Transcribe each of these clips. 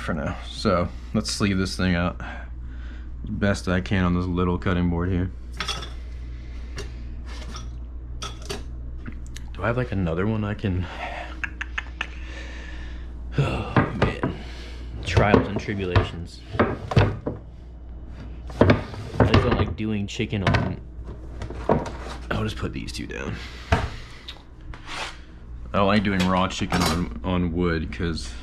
for now. So let's sleeve this thing out as best I can on this little cutting board here. Do I have like another one I can? Oh man, trials and tribulations. I just don't like doing chicken on. I'll just put these two down. I don't like doing raw chicken on wood because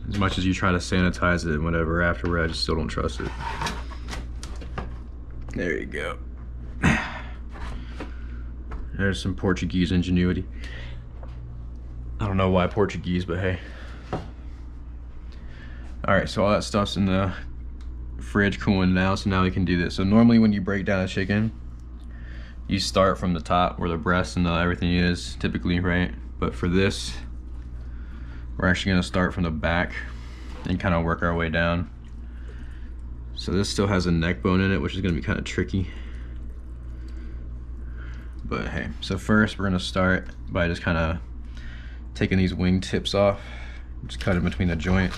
as much as you try to sanitize it and whatever afterward, I just still don't trust it. There you go. There's some Portuguese ingenuity. I don't know why Portuguese, but hey. Alright, so all that stuff's in the fridge cooling now, so now we can do this. So normally when you break down a chicken, you start from the top where the breast and everything is, typically, right? But for this, we're actually gonna start from the back and kind of work our way down. So this still has a neck bone in it, which is gonna be kind of tricky. But hey, so first we're gonna start by just kind of taking these wing tips off, just cut in between the joint.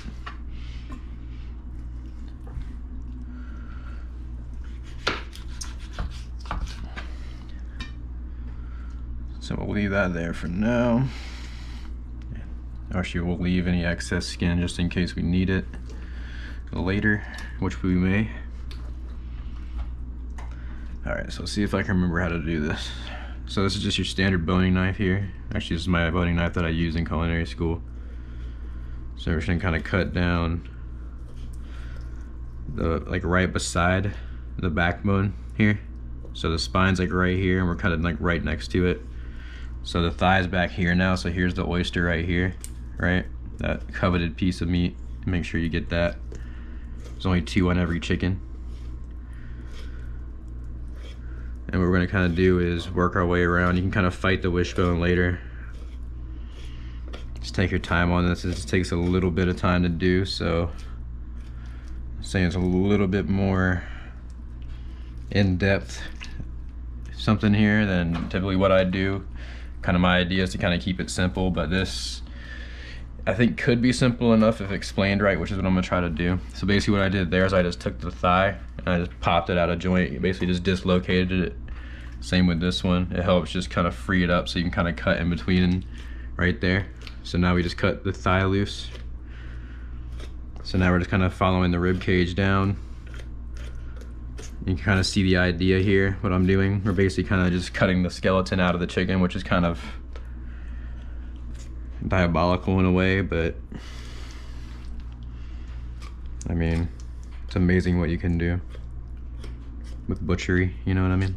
So we'll leave that there for now. Actually, we'll leave any excess skin just in case we need it later, which we may. Alright, so let's see if I can remember how to do this. So this is just your standard boning knife here. Actually, this is my boning knife that I use in culinary school. So we're just gonna kind of cut down like right beside the backbone here. So the spine's like right here and we're kind of like right next to it. So the thigh's back here now, so here's the oyster right here, right? That coveted piece of meat, make sure you get that. There's only 2 on every chicken. And what we're gonna kind of do is work our way around. You can kind of fight the wishbone later. Just take your time on this. This takes a little bit of time to do, so I'm saying it's a little bit more in-depth something here than typically what I do. Kind of my idea is to kind of keep it simple, but this I think could be simple enough if explained right, which is what I'm gonna try to do. So basically what I did there is I just took the thigh and I just popped it out of joint, basically just dislocated it. Same with this one. It helps just kind of free it up so you can kind of cut in between right there. So now we just cut the thigh loose. So now we're just kind of following the rib cage down. You can kind of see the idea here, what I'm doing. We're basically kind of just cutting the skeleton out of the chicken, which is kind of diabolical in a way, but I mean, it's amazing what you can do with butchery, you know what I mean?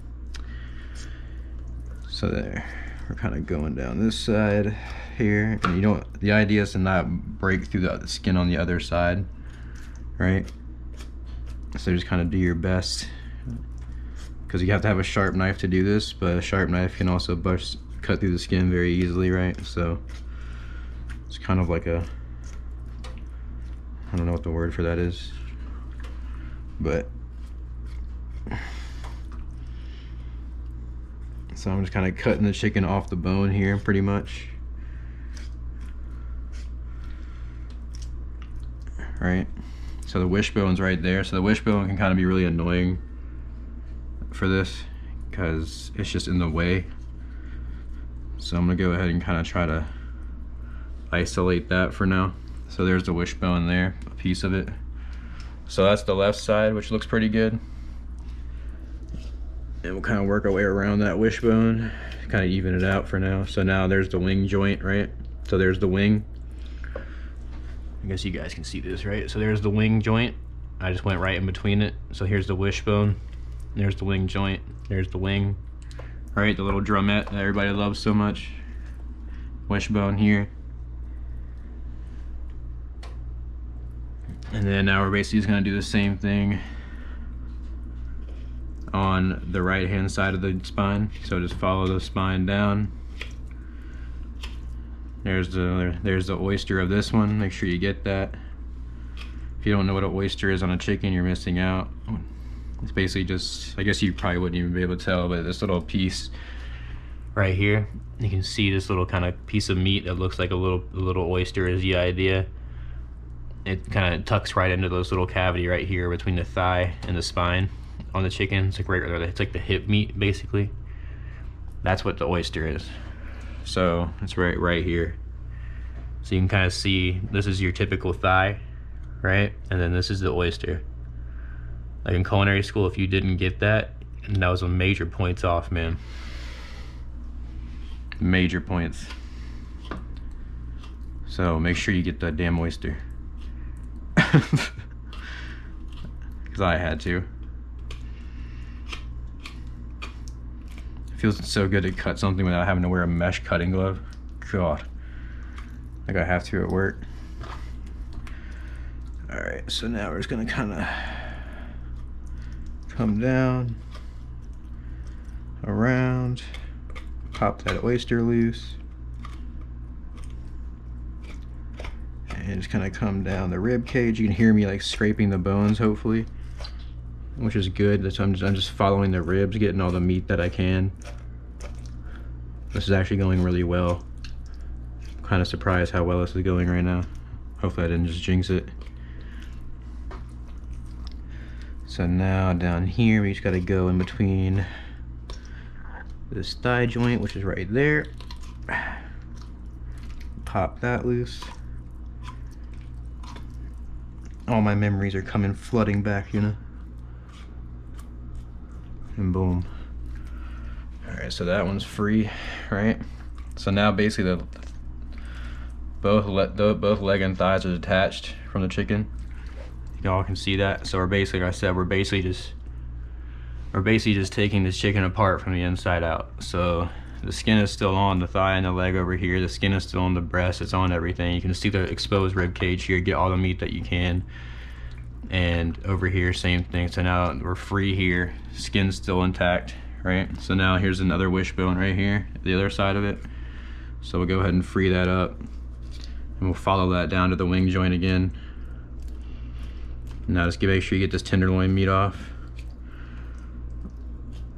So there, we're kind of going down this side here, and you don't, the idea is to not break through the skin on the other side, right? So just kind of do your best, because you have to have a sharp knife to do this, but a sharp knife can also cut through the skin very easily, right? So it's kind of like a, I don't know what the word for that is, but so I'm just kind of cutting the chicken off the bone here pretty much, right? So the wishbone's right there. So the wishbone can kind of be really annoying for this because it's just in the way. So I'm gonna go ahead and kind of try to isolate that for now. So there's the wishbone there, a piece of it. So that's the left side, which looks pretty good. And we'll kind of work our way around that wishbone, kind of even it out for now. So now there's the wing joint, right? So there's the wing. I guess you guys can see this, right? So there's the wing joint. I just went right in between it. So here's the wishbone. There's the wing joint. There's the wing. Right, the little drumette that everybody loves so much. Wishbone here. And then now we're basically just gonna do the same thing on the right hand side of the spine. So just follow the spine down. There's the oyster of this one. Make sure you get that. If you don't know what an oyster is on a chicken, you're missing out. It's basically just, I guess you probably wouldn't even be able to tell, but this little piece right here, you can see this little kind of piece of meat that looks like a little oyster is the idea. it kind of tucks right into those little cavity right here between the thigh and the spine on the chicken. It's like right there. It's like the hip meat, basically. That's what the oyster is. So it's right here. So you can kind of see, this is your typical thigh, right? And then this is the oyster. Like in culinary school, if you didn't get that, that was a major points off, man. Major points. So make sure you get that damn oyster. Because I had to. It feels so good to cut something without having to wear a mesh cutting glove. God. Like I have to at work. Alright, so now we're just gonna kinda come down, around, pop that oyster loose, and just kind of come down the rib cage. You can hear me like scraping the bones, hopefully, which is good. That's I'm just following the ribs, getting all the meat that I can. This is actually going really well. I'm kind of surprised how well this is going right now. Hopefully I didn't just jinx it. So now down here, we just got to go in between this thigh joint, which is right there. Pop that loose. All my memories are coming flooding back, you know. And boom. Alright, so that one's free, right? So now basically both leg and thighs are detached from the chicken. Y'all can see that. So we're basically, like I said, we're basically just taking this chicken apart from the inside out. So the skin is still on the thigh and the leg over here. The skin is still on the breast. It's on everything. You can see the exposed rib cage here. Get all the meat that you can. And over here, same thing. So now we're free here. Skin's still intact, right? So now here's another wishbone right here, the other side of it. So we'll go ahead and free that up, and we'll follow that down to the wing joint again. Now just make sure you get this tenderloin meat off,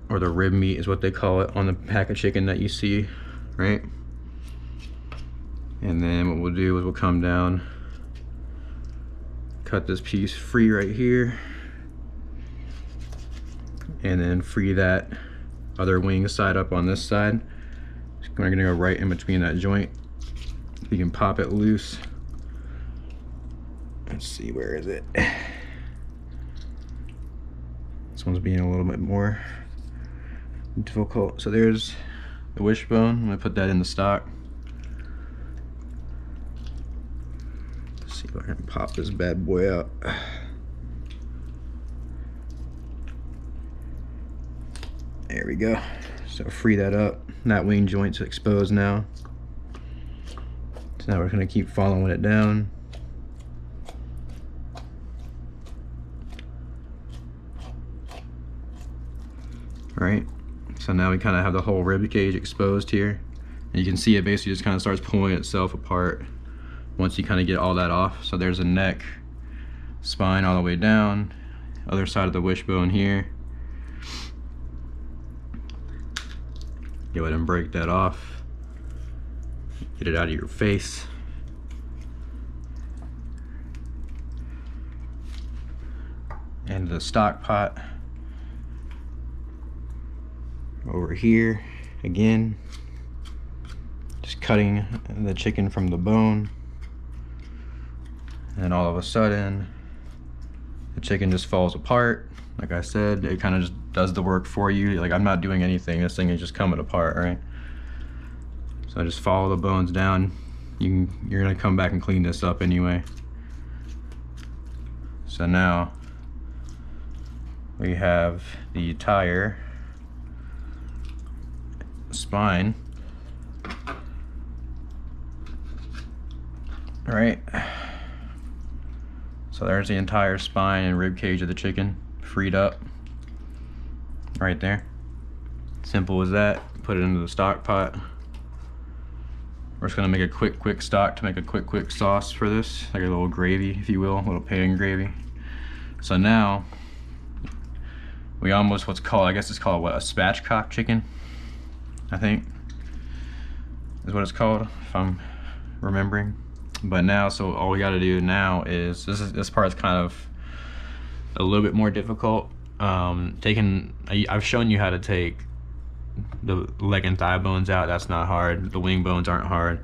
or the rib meat is what they call it on the pack of chicken that you see, right? And then what we'll do is we'll come down, cut this piece free right here, and then free that other wing side up on this side. We're gonna go right in between that joint. You can pop it loose. Let's see, where is it? This one's being a little bit more difficult. So there's the wishbone. I'm gonna put that in the stock. Let's see if I can pop this bad boy out. There we go. So free that up. That wing joint's exposed now. So now we're gonna keep following it down. Right, so now we kind of have the whole rib cage exposed here, and you can see it basically just kind of starts pulling itself apart once you kind of get all that off. So there's a neck, spine all the way down, other side of the wishbone here. Go ahead and break that off, get it out of your face. And the stock pot over here again, just cutting the chicken from the bone, and all of a sudden the chicken just falls apart. Like I said, it kind of just does the work for you. Like I'm not doing anything, this thing is just coming apart, right? So I just follow the bones down. You're gonna come back and clean this up anyway. So now we have the entire spine. All right, so there's the entire spine and rib cage of the chicken freed up right there. Simple as that. Put it into the stock pot. We're just gonna make a quick stock to make a quick sauce for this, like a little gravy, if you will, a little pan gravy. So now we almost, what's called, I guess it's called what, a spatchcock chicken, I think is what it's called, if I'm remembering. But now, so all we got to do now is this part is kind of a little bit more difficult. I've shown you how to take the leg and thigh bones out. That's not hard. The wing bones aren't hard.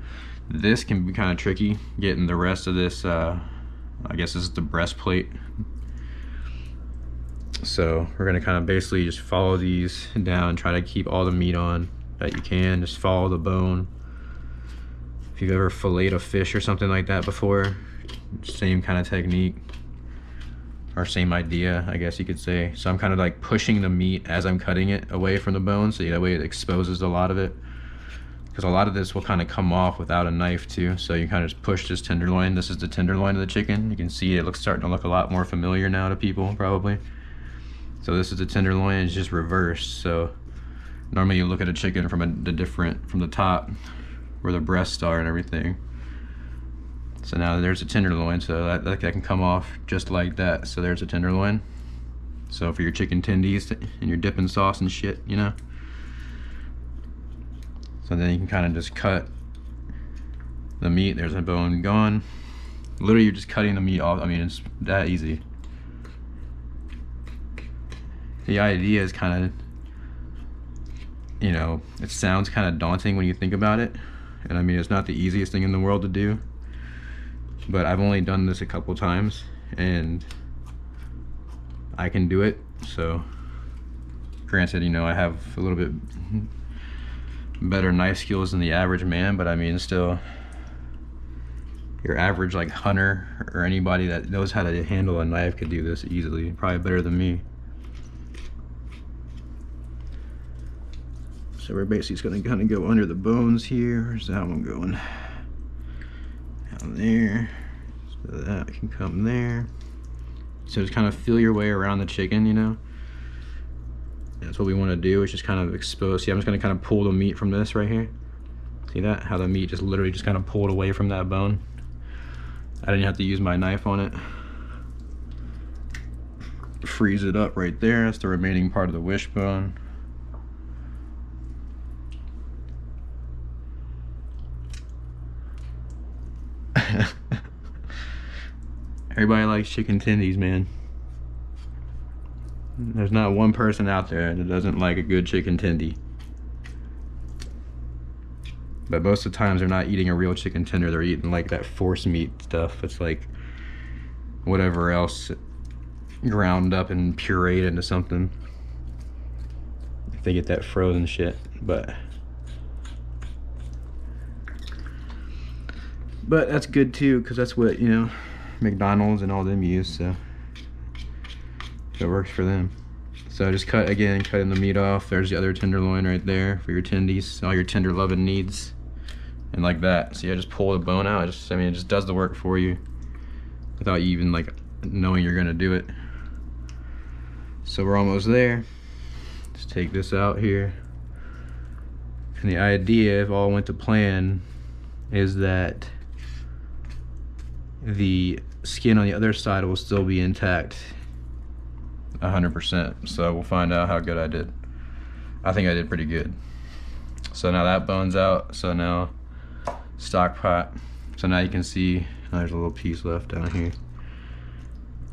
This can be kind of tricky, getting the rest of this. I guess this is the breastplate. So we're gonna kind of basically just follow these down and try to keep all the meat on that you can. Just follow the bone. If you've ever filleted a fish or something like that before, same kind of technique, or same idea, I guess you could say. So I'm kind of like pushing the meat as I'm cutting it away from the bone, so that way it exposes a lot of it. Because a lot of this will kind of come off without a knife too. So you kind of just push this tenderloin. This is the tenderloin of the chicken. You can see it starting to look a lot more familiar now to people probably. So this is the tenderloin, it's just reversed. So normally you look at a chicken from the top where the breasts are and everything. So now there's a tenderloin, so that can come off just like that. So there's a tenderloin. So for your chicken tendies and your dipping sauce and shit, you know. So then you can kind of just cut the meat. There's a bone gone. Literally, you're just cutting the meat off. I mean, it's that easy. The idea is kind of, you know, it sounds kind of daunting when you think about it. And I mean, it's not the easiest thing in the world to do. But I've only done this a couple times and I can do it. So granted, you know, I have a little bit better knife skills than the average man, but I mean, still, your average like hunter or anybody that knows how to handle a knife could do this easily, probably better than me. So we're basically just gonna kind of go under the bones here. Where's that one going? Down there. So that can come there. So just kind of feel your way around the chicken, you know. That's what we want to do, is just kind of expose. See, I'm just gonna kind of pull the meat from this right here. See that? How the meat just literally just kind of pulled away from that bone. I didn't have to use my knife on it. Freeze it up right there. That's the remaining part of the wishbone. Everybody likes chicken tendies, man. There's not one person out there that doesn't like a good chicken tendy. But most of the times they're not eating a real chicken tender, they're eating like that force meat stuff. It's like whatever else ground up and pureed into something. If they get that frozen shit, but that's good too, because that's what, you know, McDonald's and all them use, so it works for them. So just cutting the meat off. There's the other tenderloin right there for your tendies, all your tender loving needs, and like that. See, I just pull the bone out. I mean, it just does the work for you without you even like knowing you're gonna do it. So we're almost there. Just take this out here, and the idea, if all went to plan, is that the skin on the other side will still be intact 100%. So we'll find out how good I did. I think I did pretty good. So now that bone's out. So now stock pot. So now you can see there's a little piece left down here.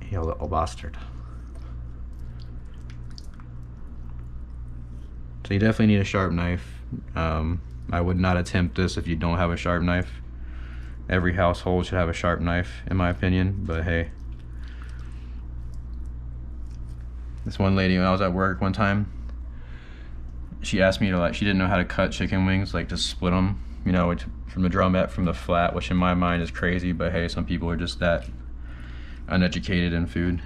You little bastard. So you definitely need a sharp knife. I would not attempt this if you don't have a sharp knife. Every household should have a sharp knife, in my opinion, but hey. This one lady, when I was at work one time, she asked me to, like, she didn't know how to cut chicken wings, like to split them, you know, from the drumette, from the flat, which in my mind is crazy, but hey, some people are just that uneducated in food.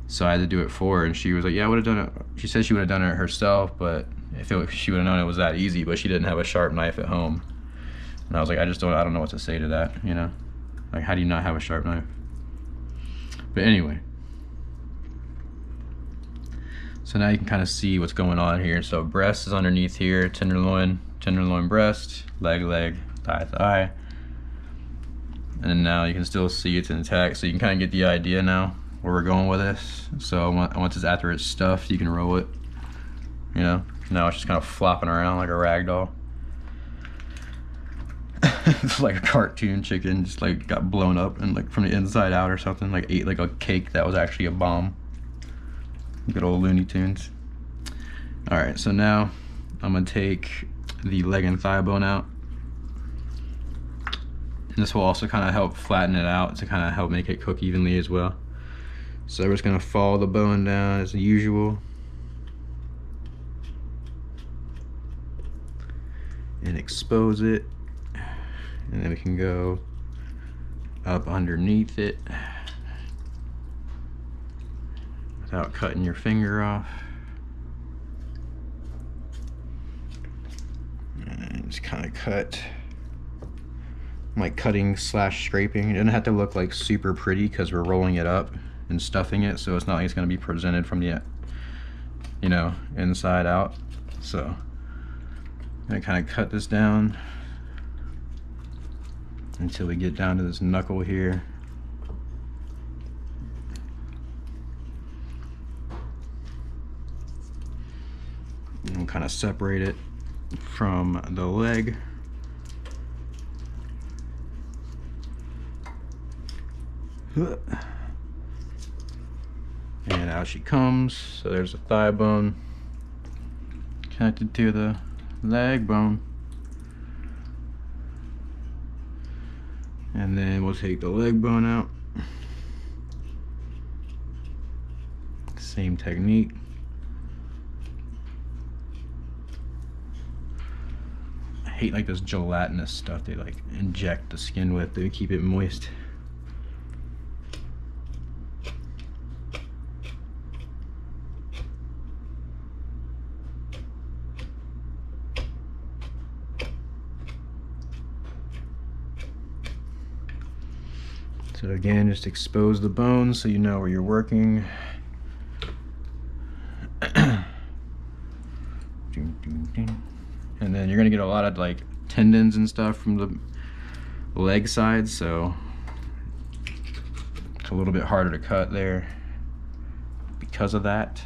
So I had to do it for her, and she was like, yeah, I would have done it. She said she would have done it herself, but she would have known it was that easy, but she didn't have a sharp knife at home. And I was like, I don't know what to say to that, you know? Like, how do you not have a sharp knife? But anyway. So now you can kind of see what's going on here. So breast is underneath here, tenderloin, breast, leg, thigh. And then now you can still see it's intact. So you can kind of get the idea now where we're going with this. So once it's after it's stuffed, you can roll it, you know? Now it's just kind of flopping around like a rag doll. It's like a cartoon chicken, just like got blown up and like from the inside out or something, like ate like a cake that was actually a bomb. Good old Looney Tunes. All right, so now I'm gonna take the leg and thigh bone out. And this will also kind of help flatten it out to kind of help make it cook evenly as well. So we're just gonna follow the bone down as usual. And expose it. And then we can go up underneath it without cutting your finger off. And just kind of cut, like cutting slash scraping. It doesn't have to look like super pretty because we're rolling it up and stuffing it, so it's not like it's going to be presented from the, you know, inside out. So I'm going to kind of cut this down until we get down to this knuckle here. And we'll kind of separate it from the leg. And out she comes. So there's a thigh bone connected to the leg bone. And then we'll take the leg bone out. Same technique. I hate like this gelatinous stuff they like inject the skin with to keep it moist. So again, just expose the bones so you know where you're working. And then you're gonna get a lot of like tendons and stuff from the leg side, so it's a little bit harder to cut there because of that.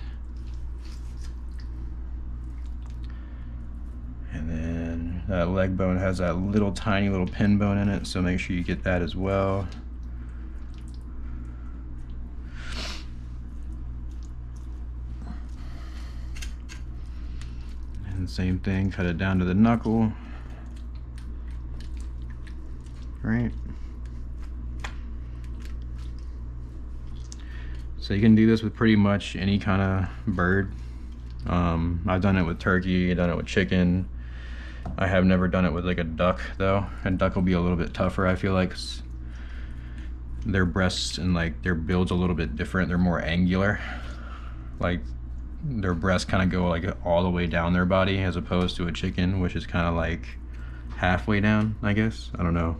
And then that leg bone has that little tiny little pin bone in it, so make sure you get that as well. And same thing, cut it down to the knuckle. Right. So you can do this with pretty much any kind of bird. I've done it with turkey, I've done it with chicken. I have never done it with like a duck though. And duck will be a little bit tougher, I feel like. Their breasts and like their build's a little bit different. They're more angular. Like their breasts kind of go like all the way down their body, as opposed to a chicken, which is kind of like halfway down, I guess. I don't know.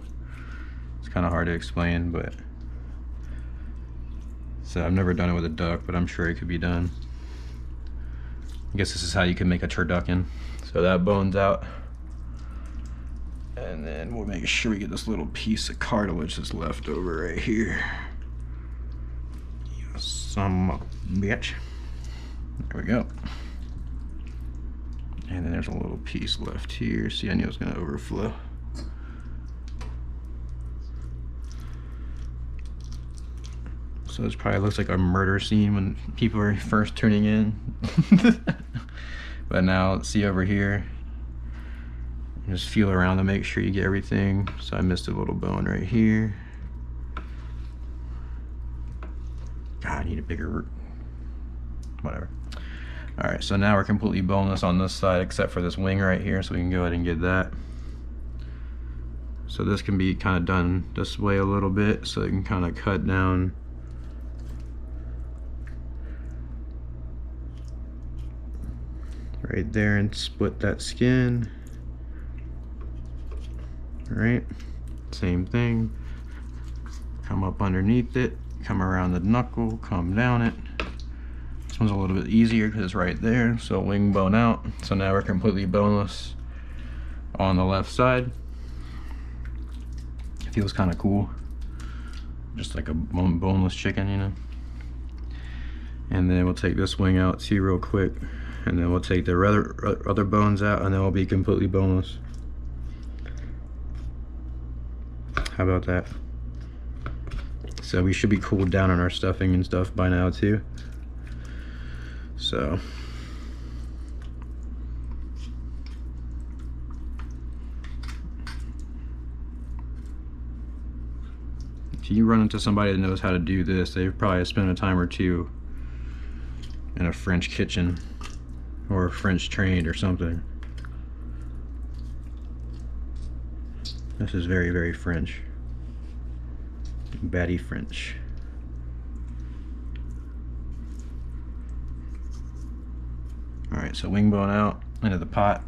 It's kind of hard to explain, but so I've never done it with a duck, but I'm sure it could be done. I guess this is how you can make a turducken. So that bone's out. And then we'll make sure we get this little piece of cartilage that's left over right here. You son of a bitch. There we go. And then there's a little piece left here. See, I knew it was going to overflow. So this probably looks like a murder scene when people are first tuning in. But now let's see over here. Just feel around to make sure you get everything. So I missed a little bone right here. God, I need a bigger, whatever. All right, so now we're completely boneless on this side except for this wing right here, so we can go ahead and get that. So this can be kind of done this way a little bit, so you can kind of cut down right there and split that skin. Right, same thing. Come up underneath it, come around the knuckle, come down it. This one's a little bit easier because it's right there, so wing bone out. So now we're completely boneless on the left side. It feels kind of cool, just like a boneless chicken, you know. And then we'll take this wing out too real quick, and then we'll take the other bones out, and then we'll be completely boneless. How about that? So we should be cooled down on our stuffing and stuff by now too. So if you run into somebody that knows how to do this, they've probably spent a time or two in a French kitchen or French trained or something. This is very, very French. Batty French. Alright, so wing bone out into the pot.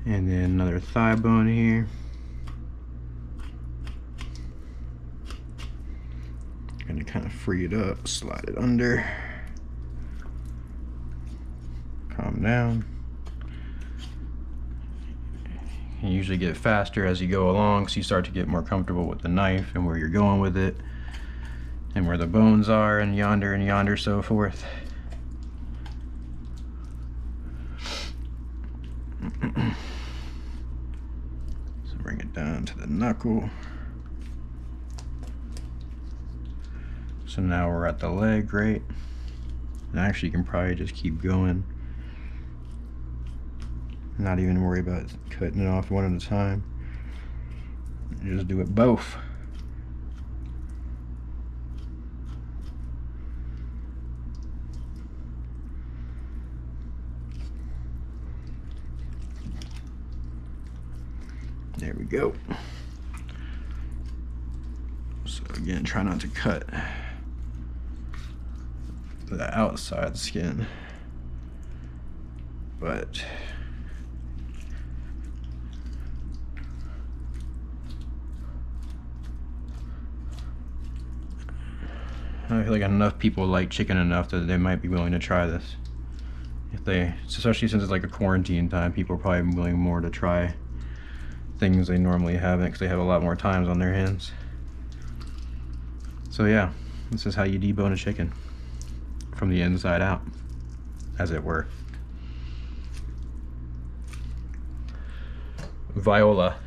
And then another thigh bone here. Gonna kind of free it up, slide it under. Calm down. You usually get faster as you go along, so you start to get more comfortable with the knife and where you're going with it and where the bones are and yonder, so forth. So bring it down to the knuckle. So now we're at the leg, right? And actually you can probably just keep going. Not even worry about cutting it off one at a time. Just do it both. There we go. So again, try not to cut the outside skin, but I feel like enough people like chicken enough that they might be willing to try this. Especially since it's like a quarantine time, people are probably willing more to try things they normally haven't because they have a lot more times on their hands. So yeah, this is how you debone a chicken from the inside out, as it were. Viola,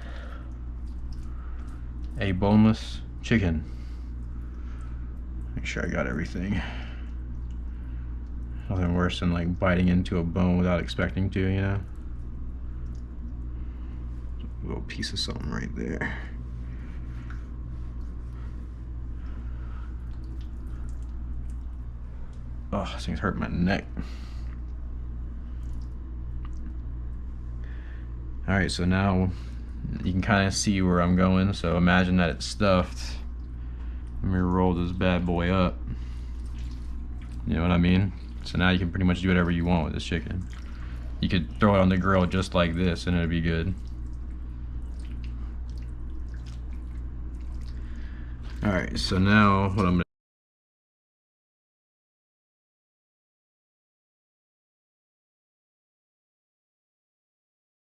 a boneless chicken. Make sure I got everything. Nothing worse than like biting into a bone without expecting to, you know? A little piece of something right there. Oh, this thing's hurting my neck. Alright, so now you can kind of see where I'm going. So imagine that it's stuffed. Let me roll this bad boy up. You know what I mean? So now you can pretty much do whatever you want with this chicken. You could throw it on the grill just like this and it'd be good. Alright, so now what I'm gonna